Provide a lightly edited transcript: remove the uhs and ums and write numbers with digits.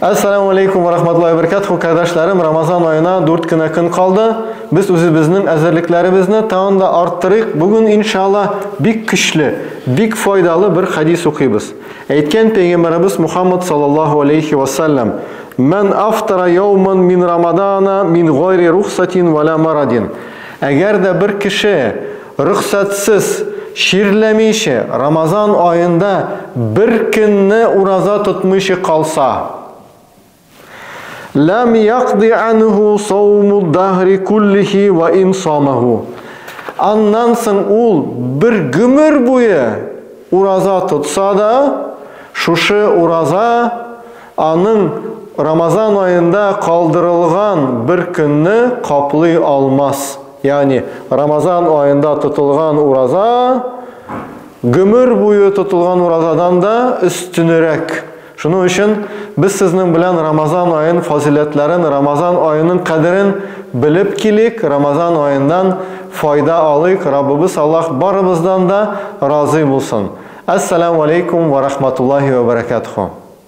Assalamu alaikum wa rahmatullahi wa barakatuh. Kardeşlerim, Ramazan ayına 4 güne yakın kaldı. Biz özümüzün əzirliklərimizni tağın da arttırıq. Bugün inşallah bik güçlü, bik faydalı bir hadis okuyubuz. Aytgan Peygamberimiz Muhammed sallallahu aleyhi ve sellem: "Men aftara yawman min Ramadana min gayri ruhsatin ve la maradin." Eğer de bir kişi ruhsatsız, şirlemişi Ramazan ayında bir günne uraza tutmuşu kalsa, "Lam yaqdi anhu sawmu dahri kullihi ve in samahu." Ondan soň ul bir gümür boyu uraza tutsa da, şuşu uraza anın Ramazan ayında kaldırılgan bir günni kaplay almaz. Yani Ramazan ayında tutulgan uraza gümür boyu tutulgan urazadan da üstünürek. Şunun için biz sizin bilen Ramazan ayının faziletlerin, Ramazan ayının kaderin bilip kilik, Ramazan ayından fayda alık. Rabbimiz Allah barımızdan da razı bulsun. Esselamu aleykum ve rahmetullahi ve berekatuhu.